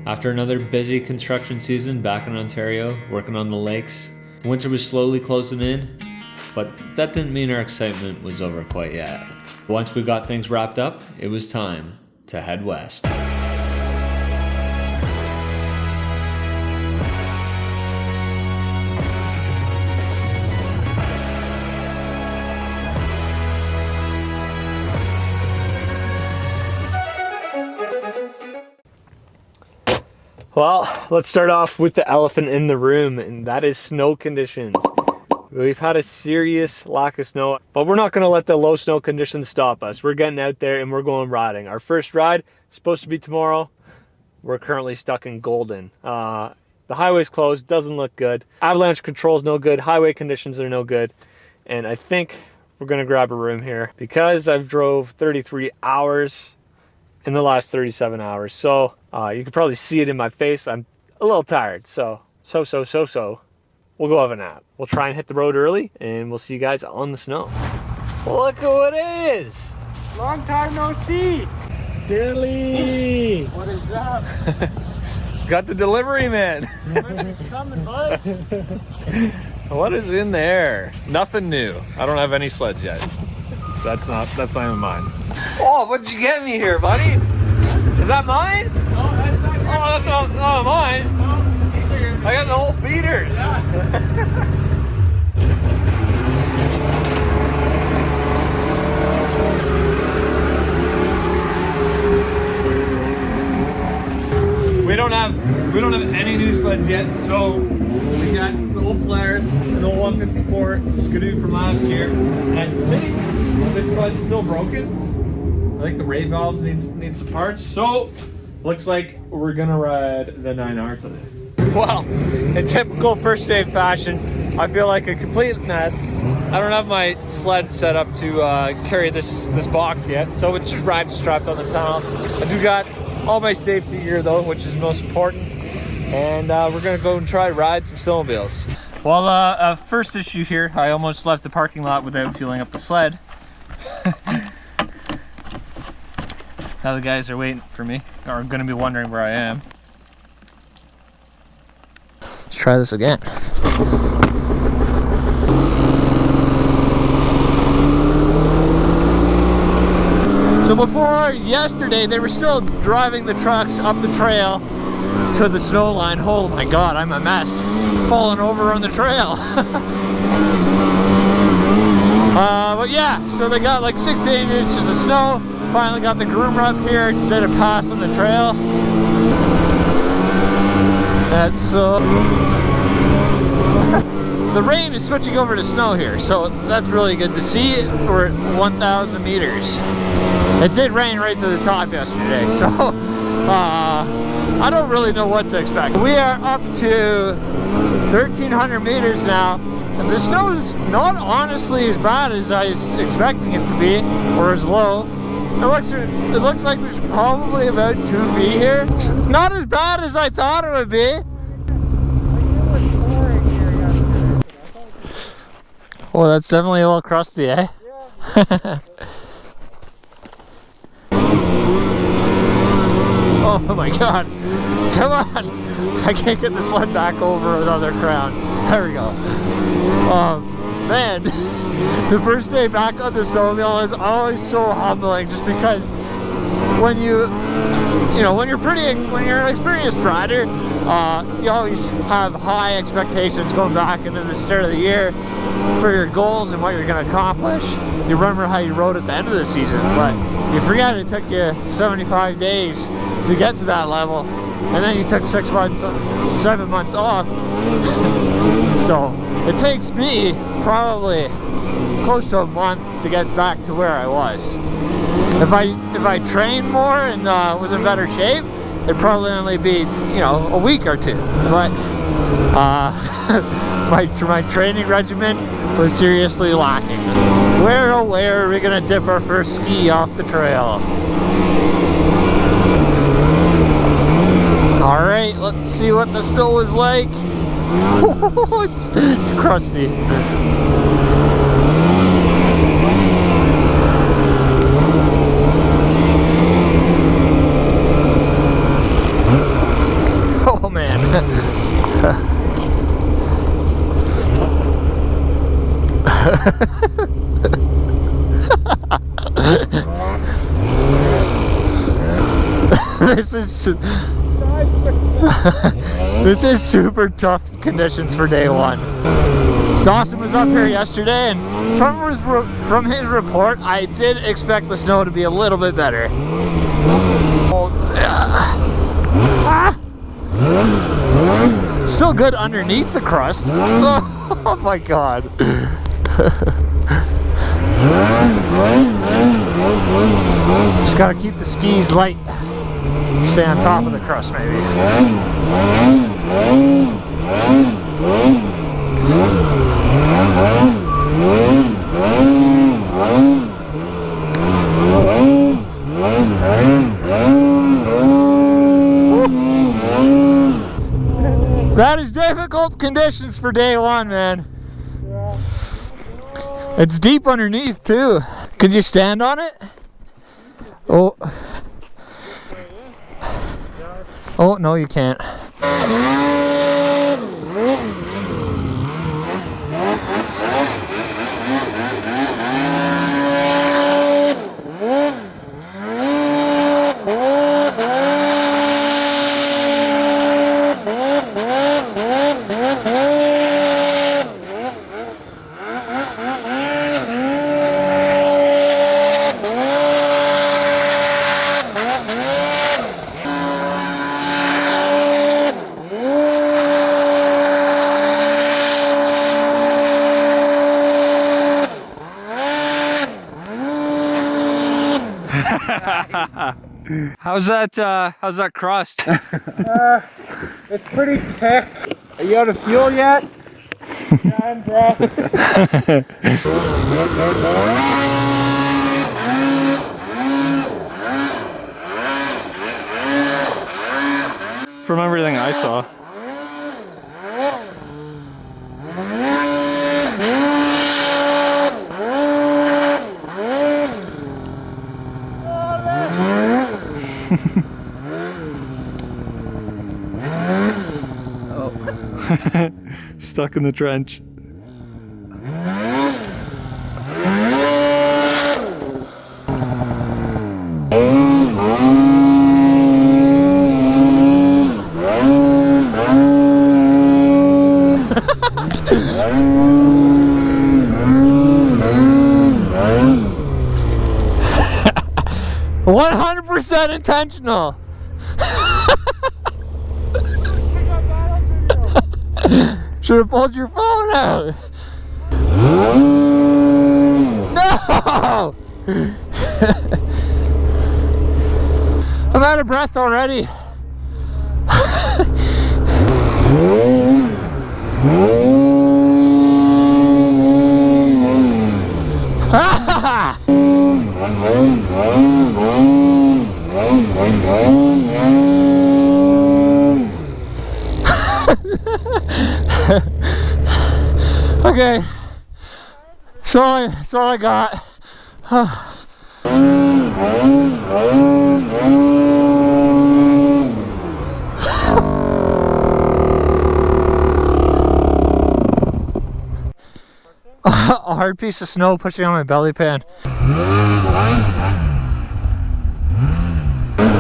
After another busy construction season back in Ontario, working on the lakes, winter was slowly closing in, but that didn't mean our excitement was over quite yet. Once we got things wrapped up, it was time to head west. Well, let's start off with the elephant in the room, and that is snow conditions. We've had a serious lack of snow, but we're not going to let the low snow conditions stop us. We're getting out there and we're going riding. Our first ride is supposed to be tomorrow. We're currently stuck in Golden. The highway's closed, doesn't look good. Avalanche control's no good, highway conditions are no good. And I think we're going to grab a room here because I've drove 33 hours in the last 37 hours. So you can probably see it in my face. I'm a little tired. So we'll go have a nap. We'll try and hit the road early and we'll see you guys on the snow. Look who it is. Long time no see. Dilly. What is up? Got the delivery, man. Delivery's coming, bud. What is in there? Nothing new. I don't have any sleds yet. That's not even mine. Oh, what did you get me here, buddy? Is that mine? No, that's not good. Oh, that's not mine. No, I got the whole feeders. We don't have any new sleds yet, so we got the old Polaris, an old 154 Skidoo from last year, and I think this sled's still broken. I think the ray valves need some parts, so looks like we're gonna ride the 9R today. Well, in typical first day fashion, I feel like a complete mess. I don't have my sled set up to carry this box yet, so it's just ride strapped on the tunnel. I do got all my safety gear though, which is most important. And we're gonna go and try ride some snowmobiles. Well, first issue here, I almost left the parking lot without fueling up the sled. Now the guys are waiting for me, or are gonna be wondering where I am. Let's try this again. So before yesterday, they were still driving the trucks up the trail to the snow line. Oh my God, I'm a mess. Falling over on the trail. But yeah, so they got like 6 to 8 inches of snow. Finally got the groomer up here, did a pass on the trail. That's the rain is switching over to snow here, so that's really good to see. We're at 1,000 meters. It did rain right to the top yesterday, so I don't really know what to expect. We are up to 1,300 meters now, and the snow is not honestly as bad as I was expecting it to be, or as low. It looks like there's probably about 2 feet here. It's not as bad as I thought it would be. Oh, that's definitely a little crusty, eh? Yeah. Oh my God, come on. I can't get the sled back over another crown. There we go. Man, the first day back on the snowmobile is always so humbling, just because when you're an experienced rider, you always have high expectations going back into the start of the year for your goals and what you're going to accomplish. You remember how you rode at the end of the season, but you forget it took you 75 days to get to that level, and then you took 7 months off. So it takes me probably close to a month to get back to where I was. If I trained more and was in better shape, it'd probably only be, a week or 2. But my training regimen was seriously lacking. Where are we gonna dip our first ski off the trail? All right, let's see what the snow is like. It's crusty. This is super tough conditions for day one. Dawson was up here yesterday, and from his report, I did expect the snow to be a little bit better. Still good underneath the crust. Oh my god. Just gotta keep the skis light. Stay on top of the crust, maybe. That is difficult conditions for day one, man. It's deep underneath too. Could you stand on it? Oh. Oh, no, you can't. How's that crust? It's pretty thick. Are you out of fuel yet? Yeah, I'm breath. From everything I saw. Stuck in the trench. %, intentional. Should have pulled your phone out. No! I'm out of breath already. Okay, so that's all I got. A hard piece of snow pushing on my belly pan.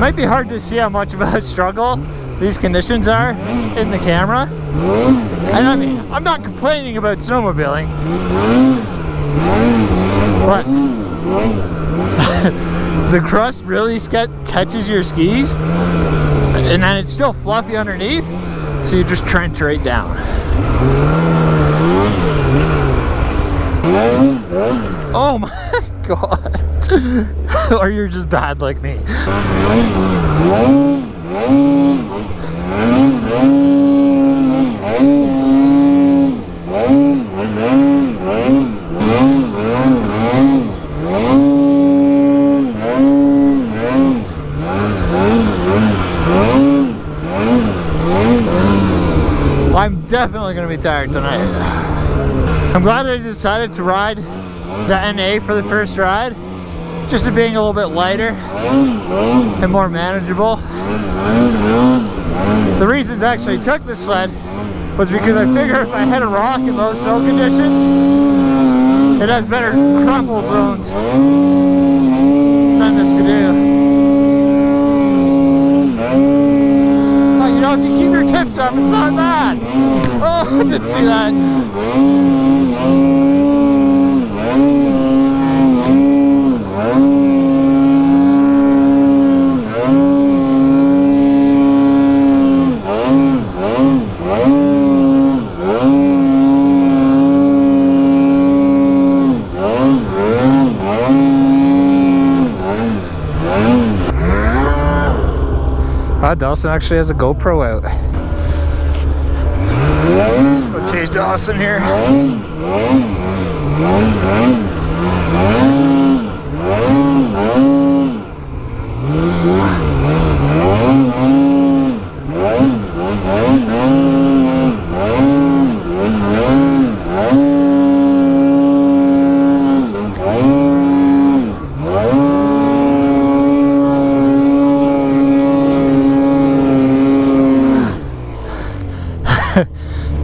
Might be hard to see how much of a struggle these conditions are in the camera. And I mean, I'm not complaining about snowmobiling, but the crust really catches your skis, and then it's still fluffy underneath, so you just trench right down. Oh my god. Or you're just bad like me. I'm definitely going to be tired tonight. I'm glad I decided to ride the NA for the first ride, just to being a little bit lighter and more manageable. The reason reasons I actually took the sled was because I figure if I hit a rock in low snow conditions, it has better crumple zones than this could do. Oh, you know, if you keep your tips up, it's not bad. Oh, I didn't see that. Dawson actually has a GoPro out. We'll chase Dawson here.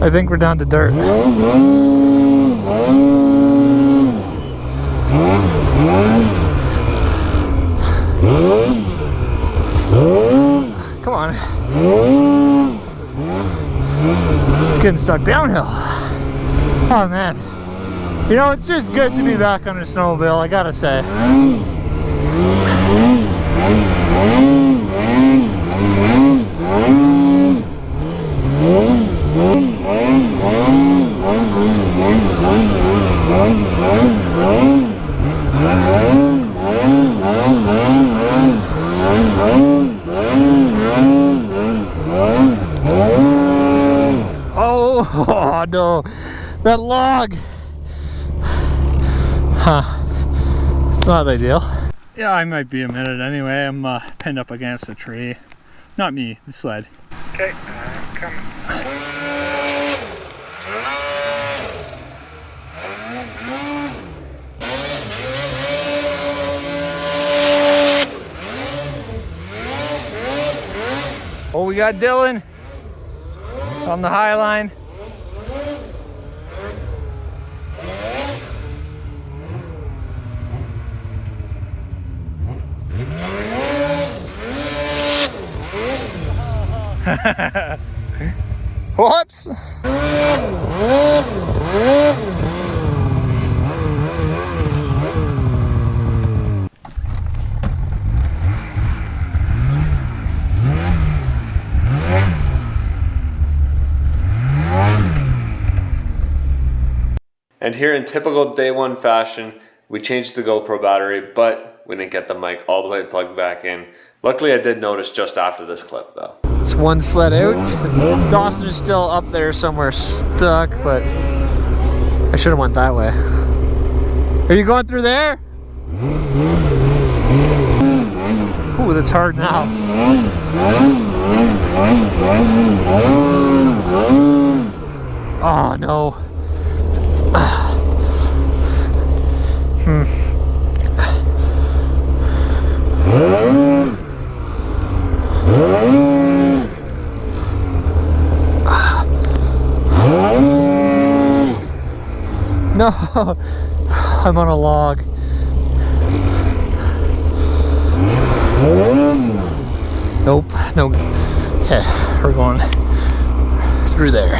I think we're down to dirt. Come on. Getting stuck downhill. Oh man. You know, it's just good to be back on a snowmobile, I gotta say. Oh no, that log. Huh. It's not ideal. Yeah, I might be a minute anyway. I'm pinned up against a tree. Not me, the sled. Okay, coming. Oh, we got Dylan on the high line. Whoops! And here in typical day one fashion, we changed the GoPro battery, but we didn't get the mic all the way plugged back in. Luckily I did notice just after this clip though. It's one sled out. Dawson is still up there somewhere stuck, but I should have went that way. Are you going through there? Ooh, that's hard now. Oh no. No, I'm on a log. Nope, no. Okay, we're going through there.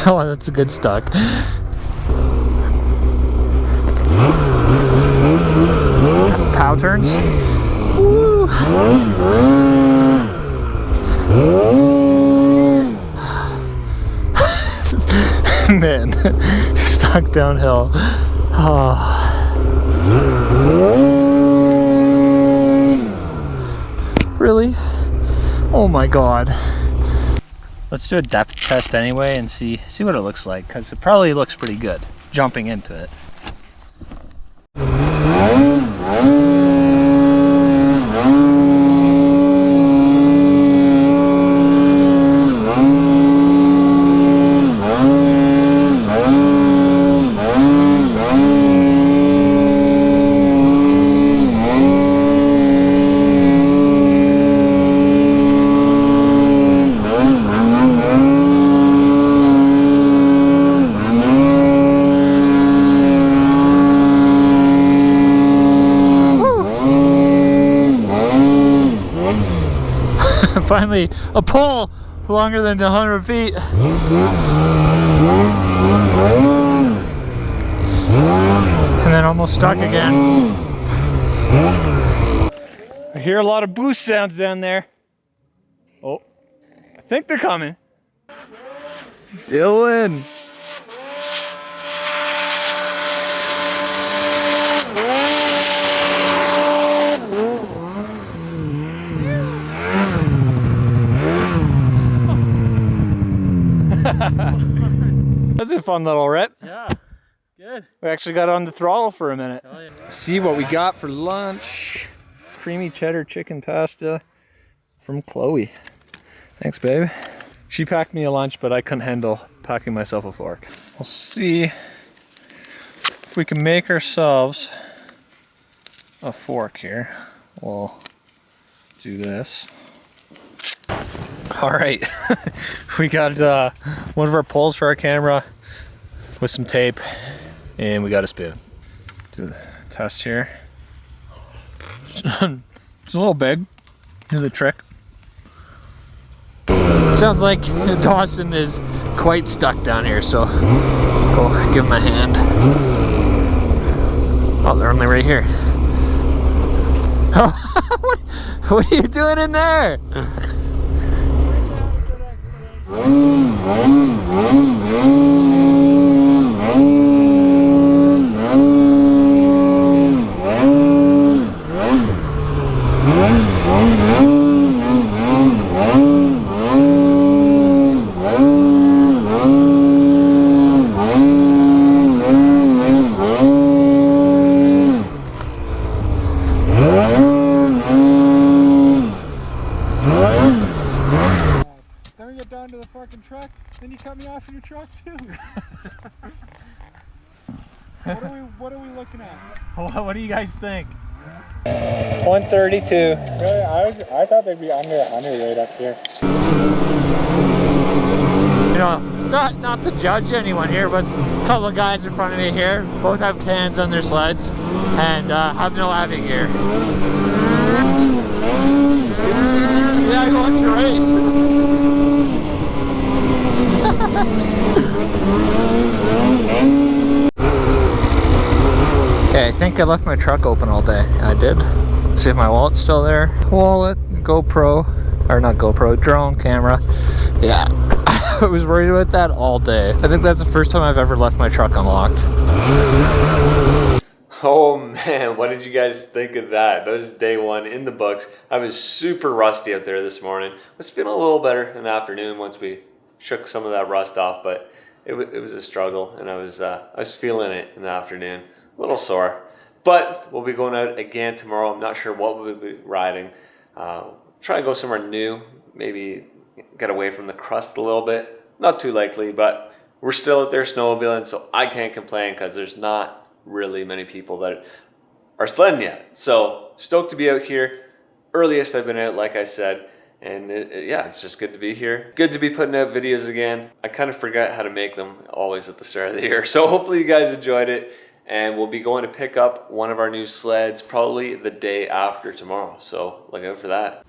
Oh, that's a good stuck. Cow turns. Woo. Man, stuck downhill. Oh. Really? Oh my god. Let's do a depth test anyway and see what it looks like, because it probably looks pretty good jumping into it. Finally, a pole longer than 100 feet. And then almost stuck again. I hear a lot of boost sounds down there. Oh, I think they're coming. Dylan. That's a fun little rip. Yeah, good. We actually got on the throttle for a minute. Oh, yeah. See what we got for lunch. Creamy cheddar chicken pasta from Chloe. Thanks, babe. She packed me a lunch, but I couldn't handle packing myself a fork. We'll see if we can make ourselves a fork here. We'll do this. All right, we got one of our poles for our camera with some tape, and we got a spoon. Do the test here. It's a little big. Do the trick. Sounds like Dawson is quite stuck down here, so go give him a hand. Oh, they're only right here. Oh, what are you doing in there? Truck, then you cut me off in your truck too. What are we looking at? What do you guys think? 132. Really? I thought they'd be under 100 right up here. You know, not to judge anyone here, but a couple of guys in front of me here both have cans on their sleds and have no having gear. See how he wants to race. Okay, I think I left my truck open all day. I did. Let's see if my wallet's still there. Wallet, GoPro, or not GoPro, drone camera. Yeah, I was worried about that all day. I think that's the first time I've ever left my truck unlocked. Oh man, what did you guys think of that? That was day one in the books. I was super rusty out there this morning. I was feeling a little better in the afternoon once we shook some of that rust off, but it was a struggle, and I was feeling it in the afternoon. A little sore, but we'll be going out again tomorrow. I'm not sure what we'll be riding. Try and go somewhere new, maybe get away from the crust a little bit. Not too likely, but we're still out there snowmobiling, so I can't complain because there's not really many people that are sledding yet. So stoked to be out here. Earliest I've been out, like I said. And yeah, it's just good to be here. Good to be putting out videos again. I kind of forgot how to make them always at the start of the year. So hopefully you guys enjoyed it. And we'll be going to pick up one of our new sleds probably the day after tomorrow. So look out for that.